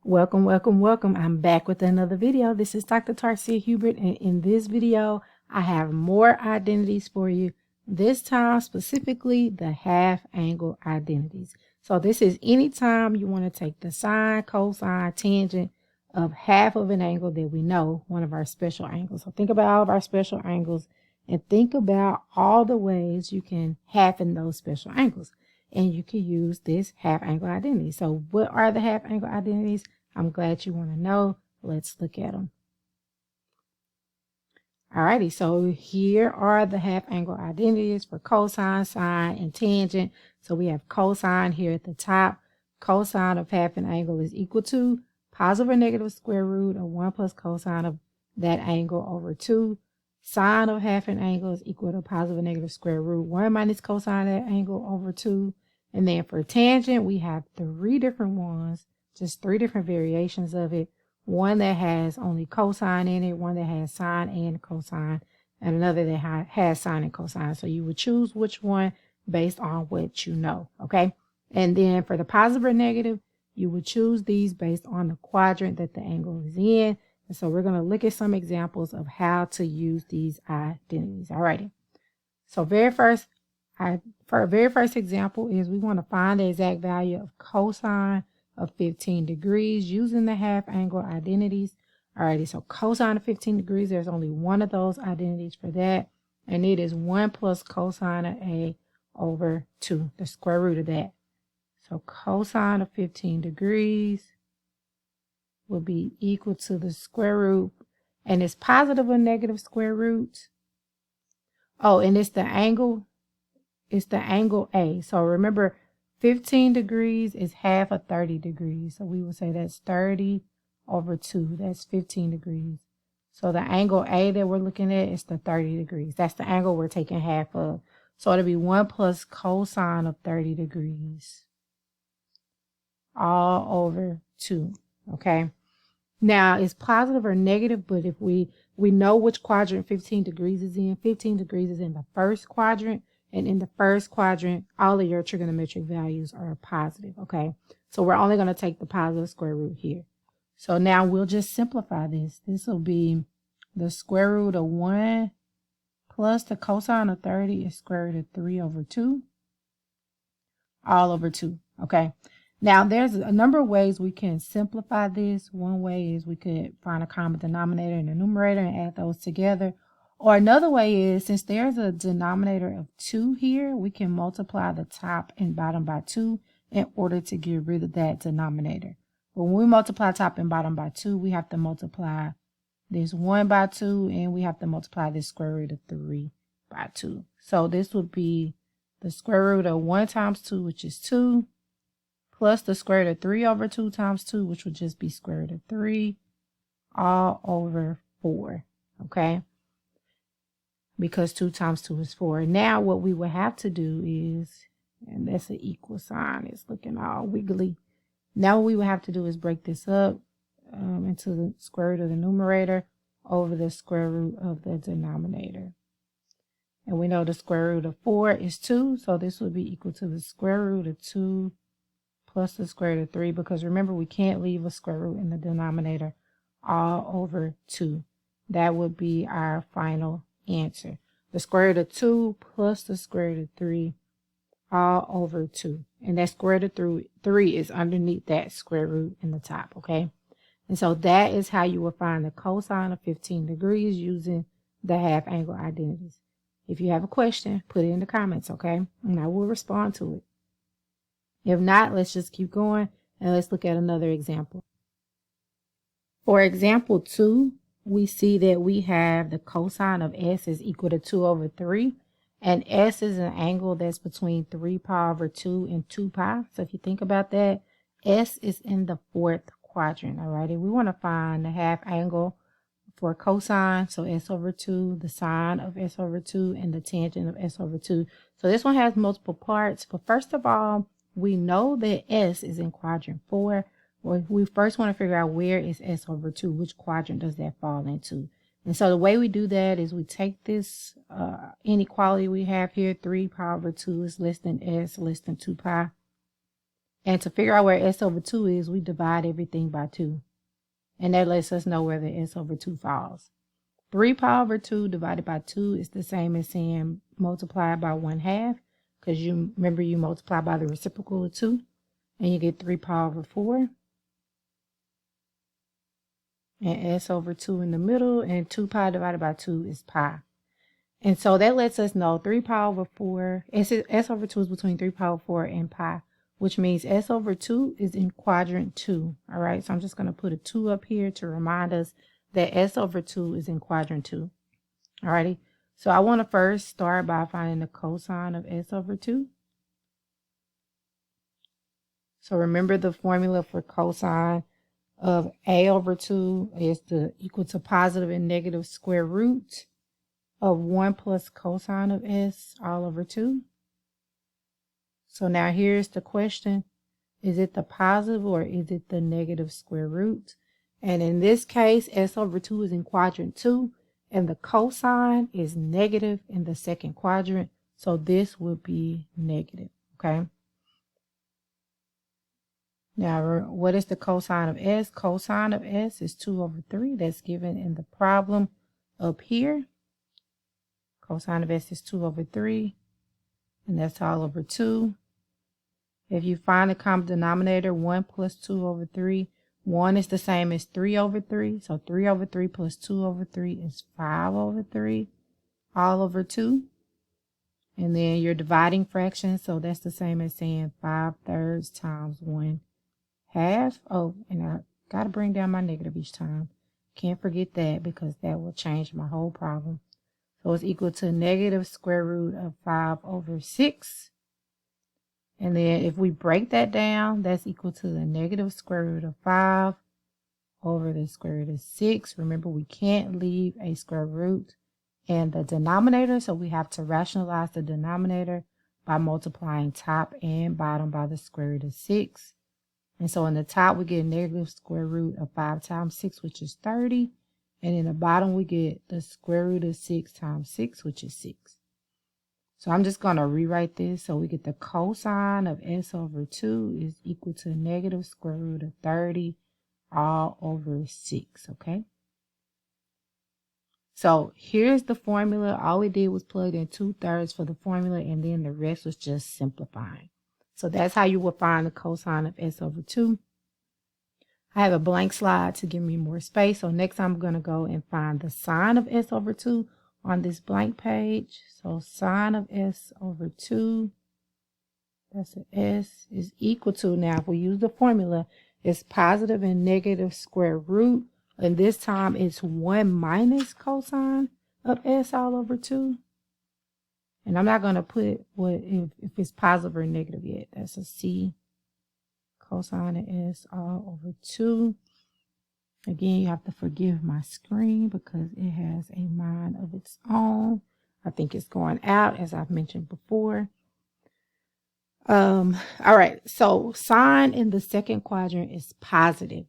Welcome, welcome, welcome. I'm back with another video. This is Dr. Tarcia Hubert, and in this video, I have more identities for you. This time, specifically, the half-angle identities. So this is anytime you want to take the sine, cosine, tangent of half of an angle that we know, one of our special angles. So think about all of our special angles and think about all the ways you can halfen those special angles. And you can use this half-angle identity. So what are the half-angle identities? I'm glad you want to know. Let's look at them. Alrighty, so here are the half-angle identities for cosine, sine, and tangent. So we have cosine here at the top. Cosine of half an angle is equal to positive or negative square root of 1 plus cosine of that angle over 2. Sine of half an angle is equal to positive or negative square root 1 minus cosine of that angle over 2. And then for tangent, we have 3 different ones. Just 3 different variations of it. One that has only cosine in it, one that has sine and cosine, and another that has sine and cosine. So you would choose which one based on what you know, okay? And then for the positive or negative, you would choose these based on the quadrant that the angle is in. And so we're going to look at some examples of how to use these identities. Alrighty. So for our very first example is we want to find the exact value of cosine of 15 degrees using the half angle identities. Alrighty, so cosine of 15 degrees, there's only one of those identities for that, and it is 1 plus cosine of A over 2, the square root of that. So cosine of 15 degrees will be equal to the square root, and it's positive or negative square roots. Oh, and it's the angle A. So remember, 15 degrees is half of 30 degrees. So we would say that's 30 over 2. That's 15 degrees. So the angle A that we're looking at is the 30 degrees. That's the angle we're taking half of. So it'll be 1 plus cosine of 30 degrees all over 2. Okay. Now it's positive or negative, but if we know which quadrant 15 degrees is in, 15 degrees is in the first quadrant. And in the first quadrant, all of your trigonometric values are positive, okay? So we're only going to take the positive square root here. So now we'll just simplify this. This will be the square root of 1 plus the cosine of 30 is square root of 3 over 2, all over 2, okay? Now, there's a number of ways we can simplify this. One way is we could find a common denominator in the numerator and add those together. Or another way is, since there's a denominator of 2 here, we can multiply the top and bottom by 2 in order to get rid of that denominator. But when we multiply top and bottom by 2, we have to multiply this 1 by 2, and we have to multiply this square root of 3 by 2. So this would be the square root of 1 times 2, which is 2, plus the square root of 3 over 2 times 2, which would just be square root of 3, all over 4, okay? Because 2 times 2 is 4. Now what we would have to do is, and that's an equal sign, it's looking all wiggly. Now what we would have to do is break this up into the square root of the numerator over the square root of the denominator. And we know the square root of 4 is 2, so this would be equal to the square root of 2 plus the square root of 3, because remember, we can't leave a square root in the denominator, all over 2. That would be our final answer. The square root of 2 plus the square root of 3 all over 2. And that square root of 3 is underneath that square root in the top, okay? And so that is how you will find the cosine of 15 degrees using the half angle identities. If you have a question, put it in the comments, okay? And I will respond to it. If not, let's just keep going and let's look at another example. For example 2, we see that we have the cosine of S is equal to 2 over 3. And S is an angle that's between 3 pi over 2 and 2 pi. So if you think about that, S is in the 4th quadrant, all right? And we want to find the half angle for cosine, so S over 2, the sine of S over 2, and the tangent of S over 2. So this one has multiple parts. But first of all, we know that S is in quadrant 4. Well, we first want to figure out where is S over 2, which quadrant does that fall into. And so the way we do that is we take this inequality we have here, 3 pi over 2 is less than S, less than 2 pi. And to figure out where s over 2 is, we divide everything by 2. And that lets us know where the s over 2 falls. 3 pi over 2 divided by 2 is the same as saying multiplied by 1/2. Because you remember you multiply by the reciprocal of 2. And you get 3 pi over 4. And s over 2 in the middle. And 2 pi divided by 2 is pi. And so that lets us know 3 pi over 4. S over 2 is between 3 pi over 4 and pi. Which means s over 2 is in quadrant 2. All right, so I'm just going to put a 2 up here to remind us that s over 2 is in quadrant 2. All righty, so I want to first start by finding the cosine of s over 2. So remember the formula for cosine of a over 2 is equal to positive and negative square root of 1 plus cosine of s all over 2. So now here's the question. Is it the positive or is it the negative square root? And in this case, s over 2 is in quadrant 2, and the cosine is negative in the second quadrant. So this would be negative, okay? Now, what is the cosine of s? Cosine of s is 2 over 3. That's given in the problem up here. Cosine of s is 2 over 3, and that's all over 2. If you find the common denominator, 1 plus 2 over 3, 1 is the same as 3 over 3. So 3 over 3 plus 2 over 3 is 5 over 3, all over 2. And then you're dividing fractions, so that's the same as saying 5/3 times 1/2. Oh, and I got to bring down my negative each time. Can't forget that because that will change my whole problem. So it's equal to negative square root of 5 over 6. And then if we break that down, that's equal to the negative square root of 5 over the square root of 6. Remember, we can't leave a square root in the denominator, so we have to rationalize the denominator by multiplying top and bottom by the square root of 6. And so in the top, we get negative square root of 5 times 6, which is 30. And in the bottom, we get the square root of 6 times 6, which is 6. So I'm just going to rewrite this. So we get the cosine of s over 2 is equal to negative square root of 30 all over 6, okay? So here's the formula. All we did was plug in 2/3 for the formula, and then the rest was just simplifying. So that's how you will find the cosine of s over 2. I have a blank slide to give me more space. So next I'm going to go and find the sine of s over 2 on this blank page. So sine of s over 2, that's an s, is equal to, now if we use the formula, it's positive and negative square root. And this time it's 1 minus cosine of s all over 2. And I'm not going to put what if it's positive or negative yet. That's a C. Cosine of s all over 2. Again, you have to forgive my screen because it has a mind of its own. I think it's going out, as I've mentioned before. All right, so sine in the second quadrant is positive.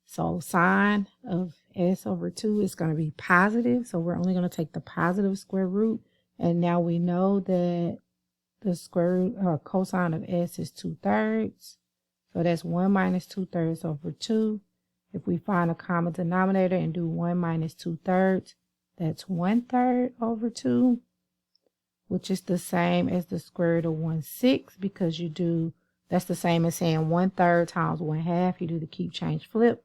So sine of s over 2 is going to be positive. So we're only going to take the positive square root. And now we know that the square root or cosine of s is 2/3. So that's 1 minus 2/3 over 2. If we find a common denominator and do 1 minus 2/3, that's 1/3 over 2, which is the same as the square root of 1/6 because that's the same as saying 1/3 times 1/2. You do the keep, change, flip.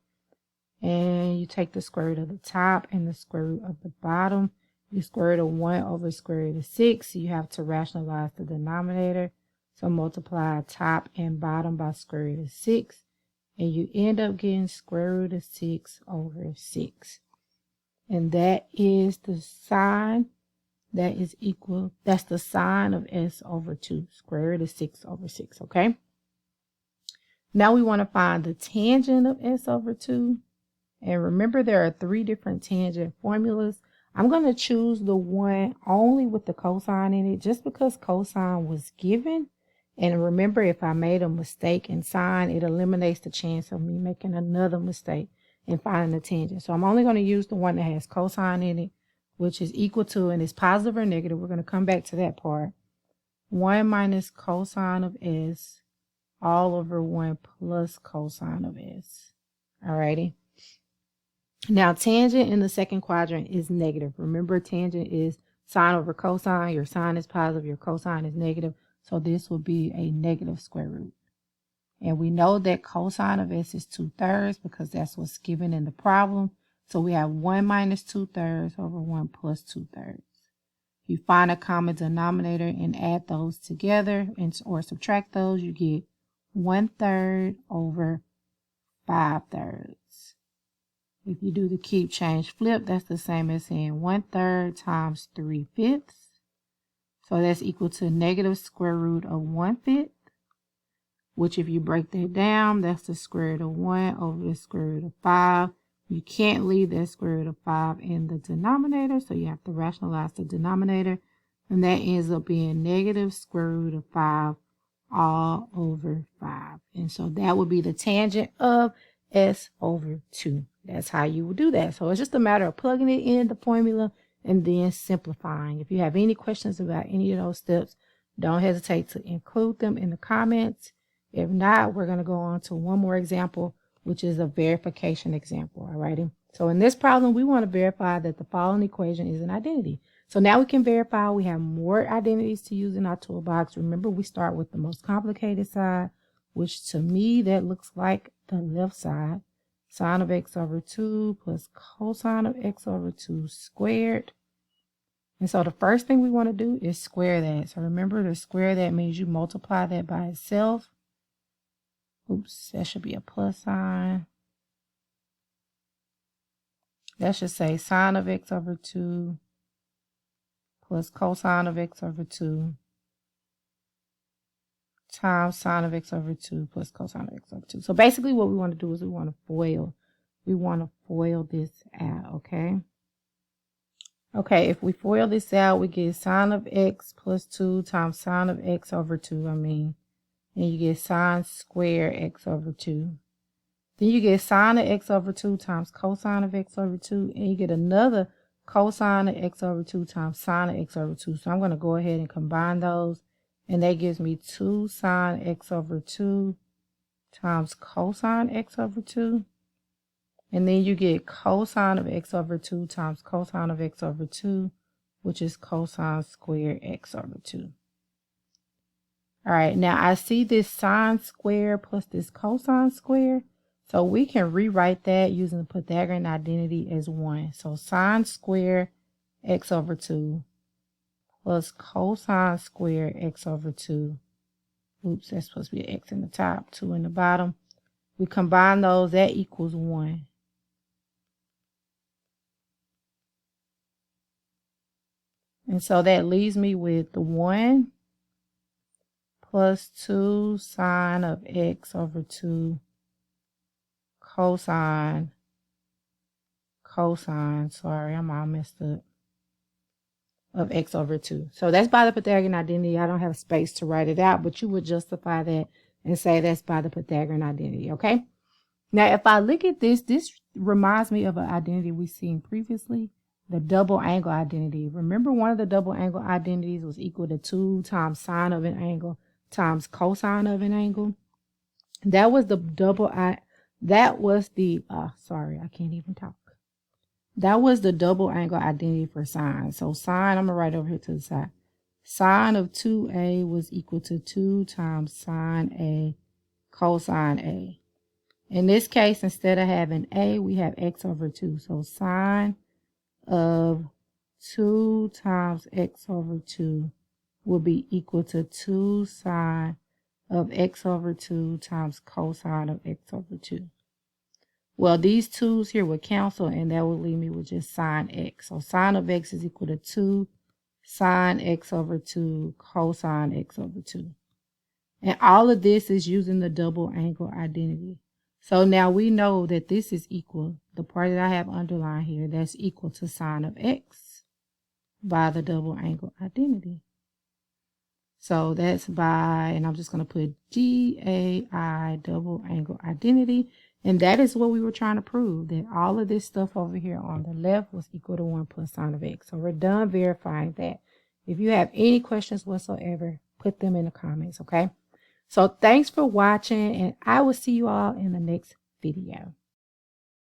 And you take the square root of the top and the square root of the bottom. You square root of 1 over square root of 6. So you have to rationalize the denominator. So multiply top and bottom by square root of 6. And you end up getting square root of 6 over 6. And that is the sine. That's the sine of s over 2. Square root of 6 over 6, okay? Now we want to find the tangent of s over 2. And remember, there are 3 different tangent formulas. I'm going to choose the one only with the cosine in it just because cosine was given. And remember, if I made a mistake in sine, it eliminates the chance of me making another mistake and finding the tangent. So I'm only going to use the one that has cosine in it, which is equal to, and it's positive or negative. We're going to come back to that part. 1 minus cosine of s all over 1 plus cosine of s. Alrighty. Now, tangent in the second quadrant is negative. Remember, tangent is sine over cosine. Your sine is positive, your cosine is negative. So this will be a negative square root. And we know that cosine of s is 2/3 because that's what's given in the problem. So we have 1 minus 2/3 over 1 plus 2/3. You find a common denominator and add those together or subtract those, you get 1/3 over 5/3. If you do the keep, change, flip, that's the same as saying 1/3 times 3/5. So that's equal to negative square root of 1/5, which if you break that down, that's the square root of 1 over the square root of 5. You can't leave that square root of 5 in the denominator, so you have to rationalize the denominator. And that ends up being negative square root of 5 all over 5. And so that would be the tangent of s over 2. That's how you would do that. So it's just a matter of plugging it in the formula and then simplifying. If you have any questions about any of those steps, don't hesitate to include them in the comments. If not, we're going to go on to one more example, which is a verification example. Alrighty. So in this problem, we want to verify that the following equation is an identity. So now we can verify we have more identities to use in our toolbox. Remember, we start with the most complicated side, which to me, that looks like the left side. Sine of x over 2 plus cosine of x over 2 squared. And so the first thing we want to do is square that. So remember, to square that means you multiply that by itself. Oops, that should be a plus sign. That should say sine of x over 2 plus cosine of x over 2 times sine of x over 2 plus cosine of x over 2. So basically what we want to do is we want to FOIL. We want to FOIL this out, okay? Okay, if we FOIL this out, we get sine of x plus 2 times sine of x over 2, and you get sine square x over 2. Then you get sine of x over 2 times cosine of x over 2, and you get another cosine of x over 2 times sine of x over 2. So I'm going to go ahead and combine those. And that gives me 2 sine x over 2 times cosine x over 2. And then you get cosine of x over 2 times cosine of x over 2, which is cosine square x over 2. All right, now I see this sine square plus this cosine square. So we can rewrite that using the Pythagorean identity as 1. So sine square x over 2 plus cosine square x over 2. Oops, that's supposed to be an x in the top, 2 in the bottom. We combine those, that equals 1. And so that leaves me with the 1 plus 2 sine of x over 2 cosine, sorry, I'm all messed up, of x over 2. So that's by the Pythagorean identity. I don't have space to write it out, but you would justify that and say that's by the Pythagorean identity, okay? Now, if I look at this, this reminds me of an identity we've seen previously, the double angle identity. Remember, one of the double angle identities was equal to 2 times sine of an angle times cosine of an angle. That was the sorry, I can't even talk. That was the double angle identity for sine. So sine, I'm going to write over here to the side. Sine of 2a was equal to 2 times sine a cosine a. In this case, instead of having a, we have x over 2. So sine of 2 times x over 2 will be equal to 2 sine of x over 2 times cosine of x over 2. Well, these 2's here would cancel, and that would leave me with just sine x. So sine of x is equal to 2 sine x over 2 cosine x over 2. And all of this is using the double angle identity. So now we know that this is equal, the part that I have underlined here, that's equal to sine of x by the double angle identity. So that's by, and I'm just going to put GAI, double angle identity. And that is what we were trying to prove, that all of this stuff over here on the left was equal to 1 plus sine of x. So we're done verifying that. If you have any questions whatsoever, put them in the comments, okay? So thanks for watching, and I will see you all in the next video.